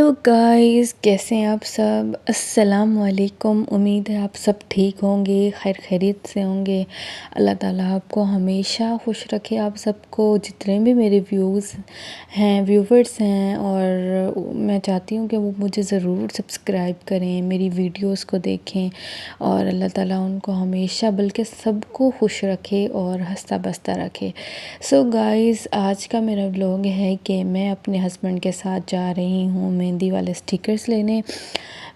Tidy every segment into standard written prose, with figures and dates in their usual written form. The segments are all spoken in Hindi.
हेलो गाइस, कैसे हैं आप सब। अस्सलाम वालेकुम। उम्मीद है आप सब ठीक होंगे, खैर खैरियत से होंगे। अल्लाह ताला आपको हमेशा खुश रखे। आप सबको, जितने भी मेरे व्यूवर्स हैं, और मैं चाहती हूँ कि वो मुझे ज़रूर सब्सक्राइब करें, मेरी वीडियोस को देखें, और अल्लाह ताला उनको हमेशा बल्कि सबको खुश रखे और हंसता बसता रखे। सो गाइस, आज का मेरा व्लॉग है कि मैं अपने हस्बैंड के साथ जा रही हूँ मेहंदी वाले स्टिकर्स लेने।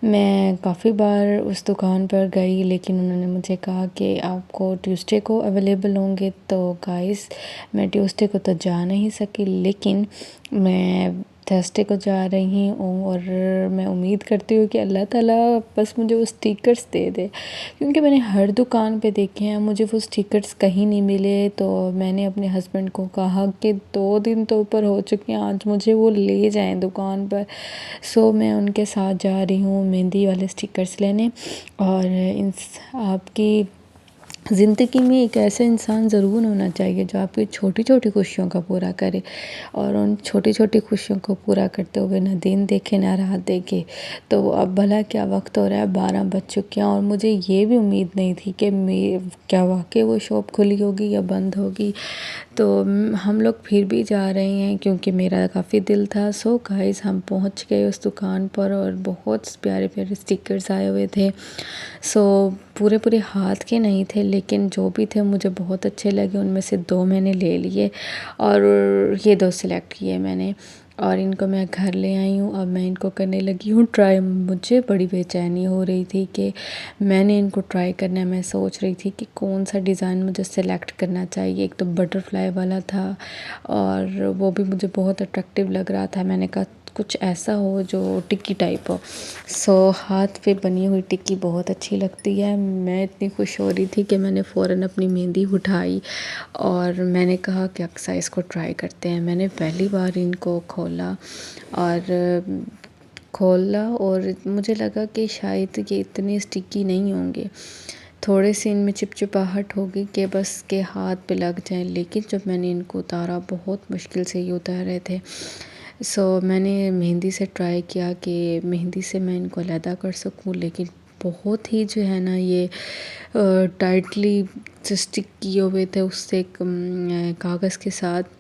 मैं काफ़ी बार उस दुकान पर गई, लेकिन उन्होंने मुझे कहा कि आपको ट्यूसडे को अवेलेबल होंगे। तो गाइस, मैं ट्यूसडे को तो जा नहीं सकी, लेकिन मैं थर्सडे को जा रही हूँ, और मैं उम्मीद करती हूँ कि अल्लाह ताला बस मुझे वो स्टिकर्स दे दे, क्योंकि मैंने हर दुकान पे देखे हैं, मुझे वो स्टिकर्स कहीं नहीं मिले। तो मैंने अपने हस्बैंड को कहा कि 2 दिन तो ऊपर हो चुके हैं, आज मुझे वो ले जाएं दुकान पर। सो मैं उनके साथ जा रही हूँ मेहंदी वाले स्टिकर्स लेने। और आपकी ज़िंदगी में एक ऐसा इंसान ज़रूर होना चाहिए जो आपकी छोटी छोटी खुशियों का पूरा करे, और उन छोटी छोटी खुशियों को पूरा करते हुए ना दिन देखे ना रात देखे। तो अब भला क्या वक्त हो रहा है, 12 बज चुके हैं, और मुझे ये भी उम्मीद नहीं थी कि मैं क्या वाकई वो शॉप खुली होगी या बंद होगी। तो हम लोग फिर भी जा रहे हैं क्योंकि मेरा काफ़ी दिल था। सो गाइस, हम पहुंच गए उस दुकान पर, और बहुत प्यारे प्यारे स्टिकर्स आए हुए थे। सो पूरे पूरे हाथ के नहीं थे, लेकिन जो भी थे मुझे बहुत अच्छे लगे। उनमें से 2 मैंने ले लिए, और ये 2 सिलेक्ट किए मैंने, और इनको मैं घर ले आई हूँ। अब मैं इनको करने लगी हूँ ट्राई। मुझे बड़ी बेचैनी हो रही थी कि मैंने इनको ट्राई करना है। मैं सोच रही थी कि कौन सा डिज़ाइन मुझे सेलेक्ट करना चाहिए। एक तो बटरफ्लाई वाला था, और वो भी मुझे बहुत अट्रैक्टिव लग रहा था। मैंने कहा कुछ ऐसा हो जो टिक्की टाइप हो। सो हाथ पे बनी हुई टिक्की बहुत अच्छी लगती है। मैं इतनी खुश हो रही थी कि मैंने फ़ौरन अपनी मेहंदी उठाई, और मैंने कहा कि अक्सा इसको ट्राई करते हैं। मैंने पहली बार इनको और मुझे लगा कि शायद ये इतने स्टिकी नहीं होंगे, थोड़े से इनमें चिपचिपाहट होगी कि बस के हाथ पे लग जाएं। लेकिन जब मैंने इनको उतारा, बहुत मुश्किल से ये उतार रहे थे। सो मैंने मेहंदी से ट्राई किया कि मेहंदी से मैं इनको अलहदा कर सकूं, लेकिन बहुत ही जो है ना, ये टाइटली स्टिक किए हुए थे उससे कागज़ के साथ,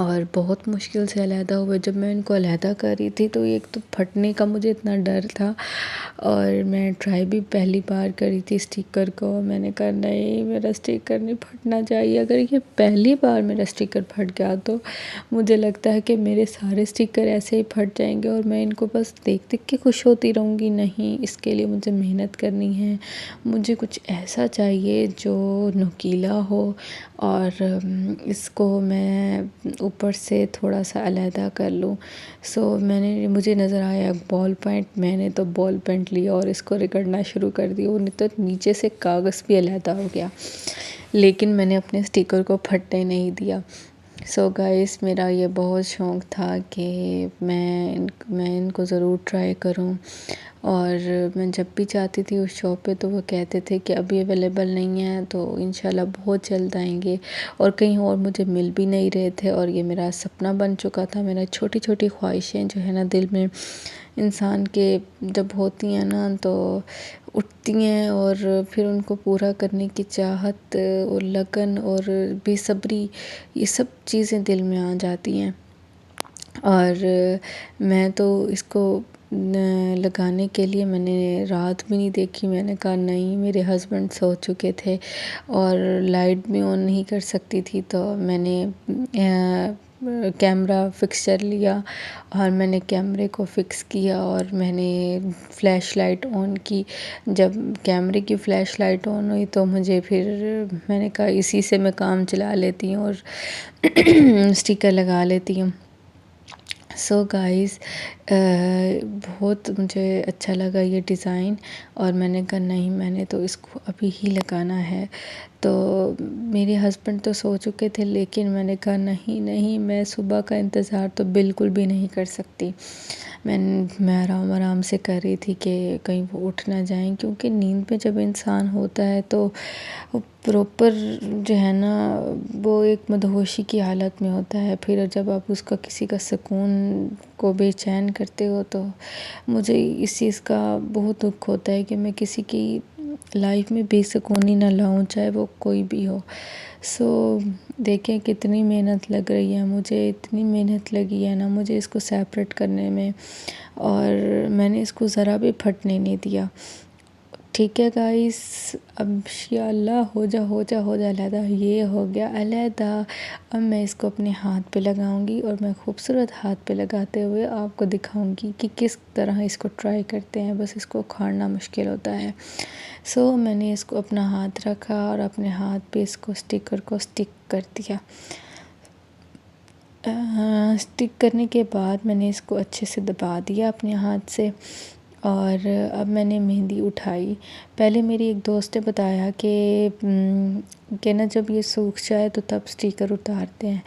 और बहुत मुश्किल से अलहदा हुए। जब मैं इनको अलहदा कर रही थी तो एक तो फटने का मुझे इतना डर था, और मैं ट्राई भी पहली बार करी थी स्टिकर को। मैंने कहा नहीं, मेरा स्टिकर नहीं फटना चाहिए। अगर ये पहली बार मेरा स्टिकर फट गया तो मुझे लगता है कि मेरे सारे स्टिकर ऐसे ही फट जाएंगे, और मैं इनको बस देख देख के खुश होती रहूँगी। नहीं, इसके लिए मुझे मेहनत करनी है। मुझे कुछ ऐसा चाहिए जो नुकीला हो, और इसको मैं ऊपर से थोड़ा सा अलहदा कर लूँ। सो मुझे नज़र आया बॉल पेंट। मैंने तो बॉल पेंट लिया और इसको रगड़ना शुरू कर दिया, और नहीं तो नीचे से कागज़ भी अलहदा हो गया, लेकिन मैंने अपने स्टिकर को फटने नहीं दिया। सो गाइस, मेरा ये बहुत शौक़ था कि मैं इनको ज़रूर ट्राई करूं, और मैं जब भी जाती थी उस शॉप पे तो वो कहते थे कि अभी अवेलेबल नहीं है, तो इंशाल्लाह बहुत जल्द आएंगे। और कहीं और मुझे मिल भी नहीं रहे थे, और ये मेरा सपना बन चुका था। मेरा छोटी छोटी ख्वाहिशें जो है ना दिल में इंसान के जब होती हैं ना, तो उठती हैं, और फिर उनको पूरा करने की चाहत और लगन और बेसब्री, ये सब चीज़ें दिल में आ जाती हैं। और मैं तो इसको लगाने के लिए मैंने रात भी नहीं देखी। मैंने कहा नहीं, मेरे हस्बैंड सो चुके थे और लाइट भी ऑन नहीं कर सकती थी, तो मैंने कैमरा फिक्सर लिया, और मैंने कैमरे को फ़िक्स किया, और मैंने फ़्लैश लाइट ऑन की। जब कैमरे की फ़्लैश लाइट ऑन हुई तो मैंने कहा इसी से मैं काम चला लेती हूँ और स्टिकर लगा लेती हूँ। सो गाइस, बहुत मुझे अच्छा लगा ये डिज़ाइन, और मैंने कहा नहीं, मैंने तो इसको अभी ही लगाना है। तो मेरे हस्बैंड तो सो चुके थे, लेकिन मैंने कहा नहीं नहीं, मैं सुबह का इंतज़ार तो बिल्कुल भी नहीं कर सकती। मैं आराम आराम से कर रही थी कि कहीं वो उठ ना जाएं, क्योंकि नींद में जब इंसान होता है तो वो प्रॉपर जो है ना, वो एक मदहोशी की हालत में होता है। फिर जब आप उसका किसी का सुकून को बेचैन करते हो तो मुझे इस चीज़ का बहुत दुख होता है कि मैं किसी की लाइफ में बेसुकूनी ना लाऊं, चाहे वो कोई भी हो। सो देखें कितनी मेहनत लग रही है मुझे, इतनी मेहनत लगी है ना मुझे इसको सेपरेट करने में, और मैंने इसको ज़रा भी फटने नहीं दिया। ठीक है गाइस, अब इंशाल्लाह हो जा अलहदा, ये हो गया अलहदा। अब मैं इसको अपने हाथ पे लगाऊंगी और मैं खूबसूरत हाथ पे लगाते हुए आपको दिखाऊंगी कि किस तरह इसको ट्राई करते हैं। बस इसको उखाड़ना मुश्किल होता है। सो मैंने इसको अपना हाथ रखा और अपने हाथ पे इसको स्टिकर को स्टिक कर दिया। स्टिक करने के बाद मैंने इसको अच्छे से दबा दिया अपने हाथ से, और अब मैंने मेहंदी उठाई। पहले मेरी एक दोस्त ने बताया कि ना जब ये सूख जाए तो तब स्टिकर उतारते हैं,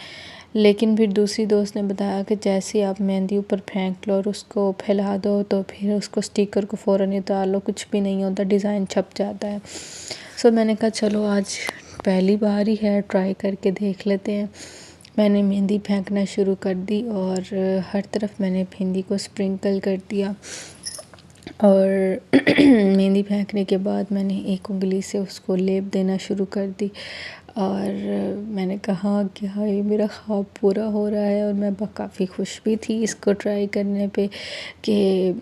लेकिन फिर दूसरी दोस्त ने बताया कि जैसे आप मेहंदी ऊपर फेंक लो और उसको फैला दो तो फिर उसको स्टिकर को फ़ौरन ही उतार लो, कुछ भी नहीं होता, डिज़ाइन छप जाता है। सो मैंने कहा चलो आज पहली बार ही है, ट्राई करके देख लेते हैं। मैंने मेहंदी फेंकना शुरू कर दी और हर तरफ मैंने मेहंदी को स्प्रिंकल कर दिया, और मेहंदी फेंकने के बाद मैंने एक उंगली से उसको लेप देना शुरू कर दी। और मैंने कहा कि हाय मेरा ख्वाब पूरा हो रहा है, और मैं काफ़ी खुश भी थी इसको ट्राई करने पे कि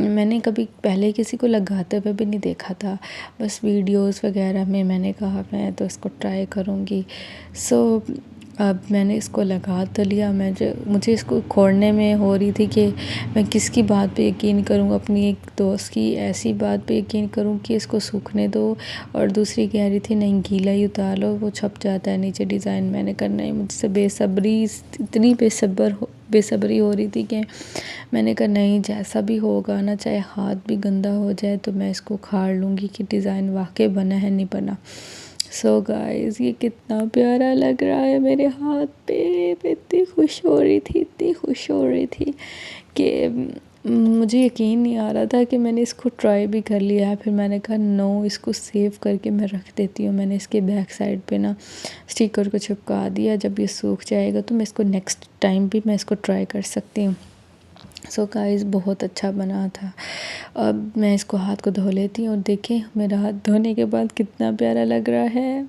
मैंने कभी पहले किसी को लगाते हुए भी नहीं देखा था, बस वीडियोस वगैरह में। मैंने कहा मैं तो इसको ट्राई करूँगी। सो अब मैंने इसको लगा तो लिया। मुझे इसको खोलने में हो रही थी कि मैं किसकी बात पे यकीन करूँ, अपनी एक दोस्त की ऐसी बात पे यकीन करूँ कि इसको सूखने दो, और दूसरी कह रही थी नहीं गीला ही उतार लो, वो छप जाता है नीचे डिज़ाइन। मैंने करना है, मुझसे इतनी बेसब्री हो रही थी कि मैंने कहा नहीं, जैसा भी होगा ना, चाहे हाथ भी गंदा हो जाए तो मैं इसको उखाड़ लूँगी कि डिज़ाइन वाकई बना है नहीं बना। सो गाइस, ये कितना प्यारा लग रहा है मेरे हाथ पे। मैं इतनी खुश हो रही थी कि मुझे यकीन नहीं आ रहा था कि मैंने इसको ट्राई भी कर लिया है। फिर मैंने कहा नो, इसको सेव करके मैं रख देती हूँ। मैंने इसके बैक साइड पे ना स्टिकर को चिपका दिया। जब ये सूख जाएगा तो मैं इसको नेक्स्ट टाइम भी मैं इसको ट्राई कर सकती हूँ। सो गाइस, बहुत अच्छा बना था। अब मैं इसको हाथ को धो लेती हूँ, और देखें मेरा हाथ धोने के बाद कितना प्यारा लग रहा है।